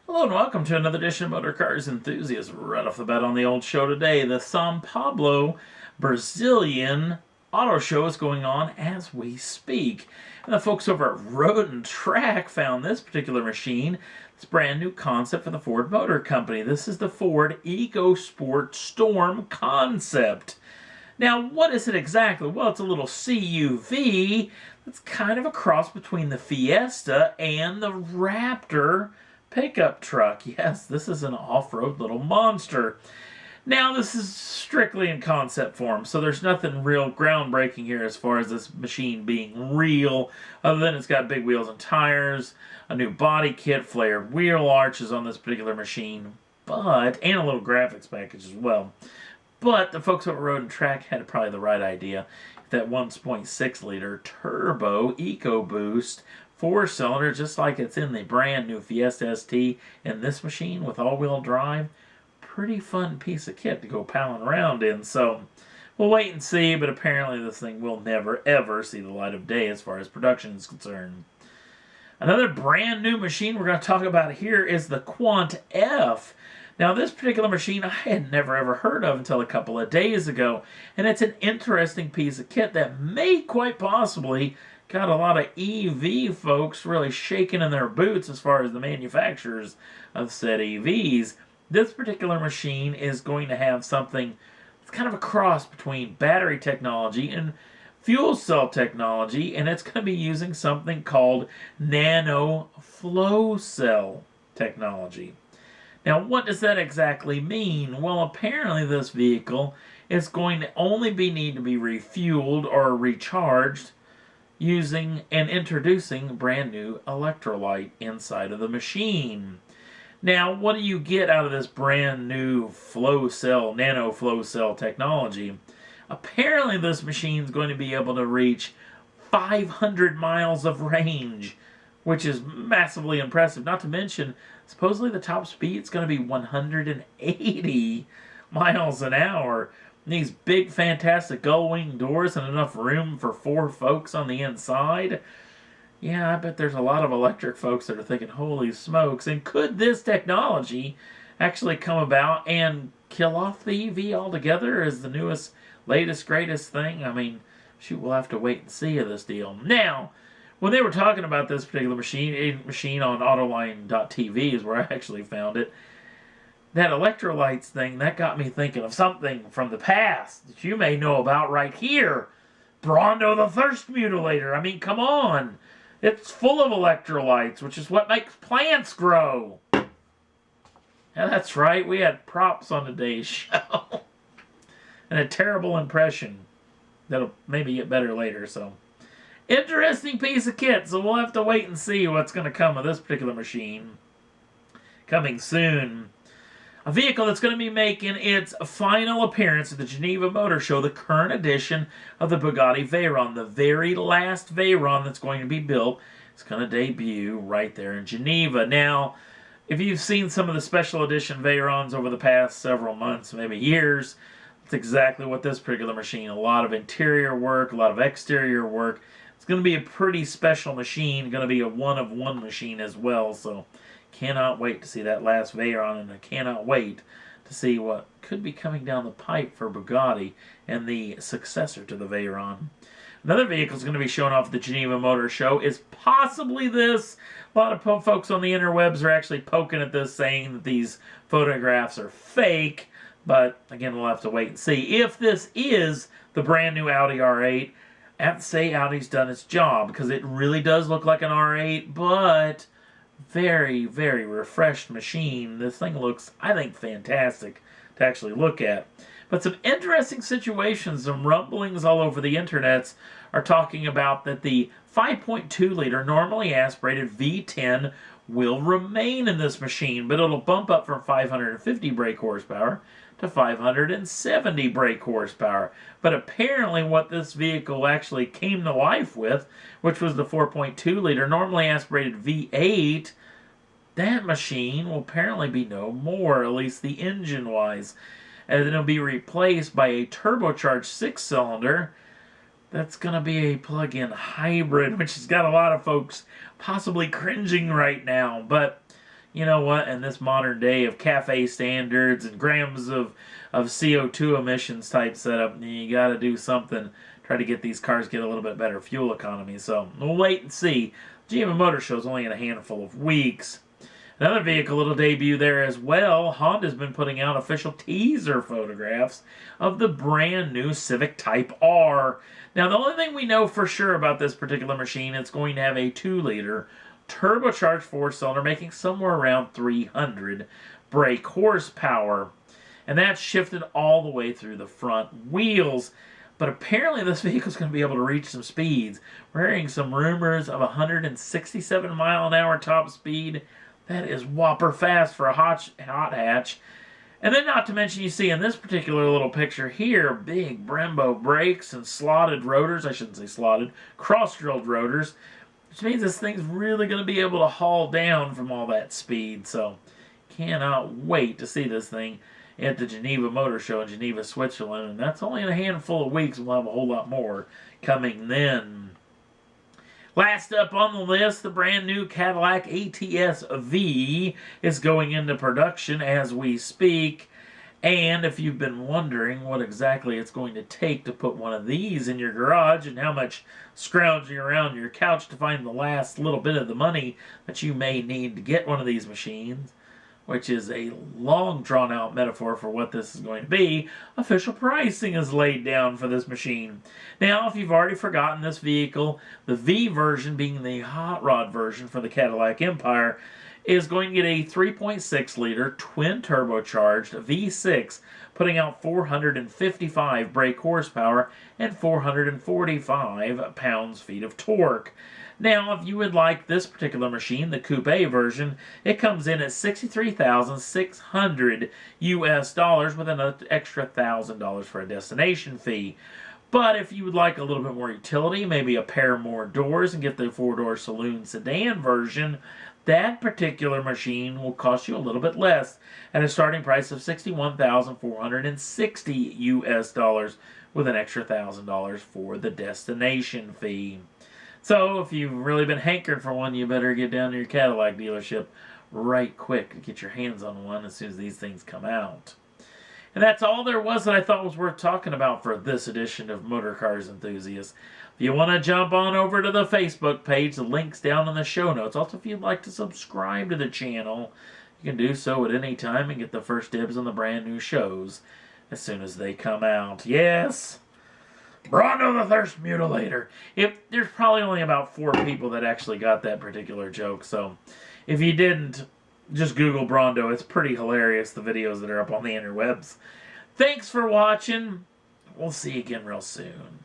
Hello and welcome to another edition of Motor Cars Enthusiasts. Right off the bat on the old show today, the São Paulo Brazilian Auto Show is going on as we speak. And the folks over at Road and Track found this particular machine. It's a brand new concept for the Ford Motor Company. This is the Ford EcoSport Storm concept. Now, what is it exactly? Well, it's a little CUV that's kind of a cross between the Fiesta and the Raptor pickup truck. Yes, this is an off-road little monster. Now, this is strictly in concept form, so there's nothing real groundbreaking here as far as this machine being real, other than it's got big wheels and tires, a new body kit, flared wheel arches on this particular machine, and a little graphics package as well. But the folks over Road and Track had probably the right idea. That 1.6 liter turbo EcoBoost 4-cylinder, just like it's in the brand new Fiesta ST, in this machine with all-wheel drive. Pretty fun piece of kit to go palling around in. So we'll wait and see, but apparently this thing will never ever see the light of day as far as production is concerned. Another brand new machine we're going to talk about here is the Quant F. Now, this particular machine I had never ever heard of until a couple of days ago, and it's an interesting piece of kit that may quite possibly got a lot of EV folks really shaking in their boots as far as the manufacturers of said EVs. This particular machine is going to have something that's kind of a cross between battery technology and fuel cell technology, and it's going to be using something called nano flow cell technology. Now, what does that exactly mean? Well, apparently this vehicle is going to only need to be refueled or recharged using and introducing brand new electrolyte inside of the machine. Now, what do you get out of this brand new nano flow cell technology? Apparently this machine is going to be able to reach 500 miles of range, which is massively impressive. Not to mention, supposedly the top speed is going to be 180 miles an hour. These big, fantastic gull-wing doors and enough room for 4 folks on the inside. Yeah, I bet there's a lot of electric folks that are thinking, holy smokes, and could this technology actually come about and kill off the EV altogether as the newest, latest, greatest thing? I mean, shoot, we'll have to wait and see of this deal. Now, when they were talking about this particular machine on Autoline.tv is where I actually found it, that electrolytes thing, that got me thinking of something from the past that you may know about right here. Brondo the Thirst Mutilator. I mean, come on. It's full of electrolytes, which is what makes plants grow. Yeah, that's right. We had props on today's show. And a terrible impression that'll maybe get better later, so. Interesting piece of kit, so we'll have to wait and see what's going to come of this particular machine. Coming soon. A vehicle that's going to be making its final appearance at the Geneva Motor Show, the current edition of the Bugatti Veyron, the very last Veyron that's going to be built. It's going to debut right there in Geneva. Now, if you've seen some of the special edition Veyrons over the past several months, maybe years, that's exactly what this particular machine, a lot of interior work, a lot of exterior work. It's going to be a pretty special machine, going to be a one-of-one machine as well, so cannot wait to see that last Veyron, and I cannot wait to see what could be coming down the pipe for Bugatti and the successor to the Veyron. Another vehicle is going to be shown off at the Geneva Motor Show is possibly this. A lot of folks on the interwebs are actually poking at this, saying that these photographs are fake, but again, we'll have to wait and see. If this is the brand new Audi R8, I have to say Audi's done its job, because it really does look like an R8, but very, very refreshed machine. This thing looks, I think, fantastic to actually look at. But some interesting situations, some rumblings all over the internets are talking about that the 5.2 liter normally aspirated V10 will remain in this machine, but it'll bump up from 550 brake horsepower to 570 brake horsepower. But apparently what this vehicle actually came to life with, which was the 4.2 liter normally aspirated V8, that machine will apparently be no more, at least the engine-wise. And it'll be replaced by a turbocharged 6-cylinder that's going to be a plug-in hybrid, which has got a lot of folks possibly cringing right now. But you know what, in this modern day of cafe standards and grams of CO2 emissions type setup, you got to do something, try to get these cars get a little bit better fuel economy. So we'll wait and see. GM Motor Show is only in a handful of weeks. Another vehicle that'll debut there as well. Honda's been putting out official teaser photographs of the brand new Civic Type R. Now, the only thing we know for sure about this particular machine, it's going to have a 2-liter turbocharged 4-cylinder making somewhere around 300 brake horsepower. And that's shifted all the way through the front wheels. But apparently this vehicle is going to be able to reach some speeds. We're hearing some rumors of 167 mile an hour top speed. That is whopper fast for a hot hatch. And then not to mention, you see in this particular little picture here, big Brembo brakes and slotted rotors. I shouldn't say slotted, cross-drilled rotors. Which means this thing's really going to be able to haul down from all that speed. So, cannot wait to see this thing at the Geneva Motor Show in Geneva, Switzerland. And that's only in a handful of weeks. We'll have a whole lot more coming then. Last up on the list, the brand new Cadillac ATS V is going into production as we speak. And if you've been wondering what exactly it's going to take to put one of these in your garage and how much scrounging around your couch to find the last little bit of the money that you may need to get one of these machines, which is a long drawn-out metaphor for what this is going to be, official pricing is laid down for this machine. Now, if you've already forgotten this vehicle, the V version, being the hot rod version for the Cadillac Empire, is going to get a 3.6-liter twin-turbocharged V6, putting out 455 brake horsepower and 445 pounds-feet of torque. Now, if you would like this particular machine, the Coupe version, it comes in at $63,600 US with an extra $1,000 for a destination fee. But if you would like a little bit more utility, maybe a pair more doors and get the 4-door saloon sedan version, that particular machine will cost you a little bit less at a starting price of $61,460 US with an extra $1,000 for the destination fee. So, if you've really been hankering for one, you better get down to your Cadillac dealership right quick and get your hands on one as soon as these things come out. And that's all there was that I thought was worth talking about for this edition of Motor Cars Enthusiasts. If you want to jump on over to the Facebook page, the link's down in the show notes. Also, if you'd like to subscribe to the channel, you can do so at any time and get the first dibs on the brand new shows as soon as they come out. Yes! Brondo the Thirst Mutilator. There's probably only about 4 people that actually got that particular joke, so if you didn't, just Google Brondo. It's pretty hilarious, the videos that are up on the interwebs. Thanks for watching. We'll see you again real soon.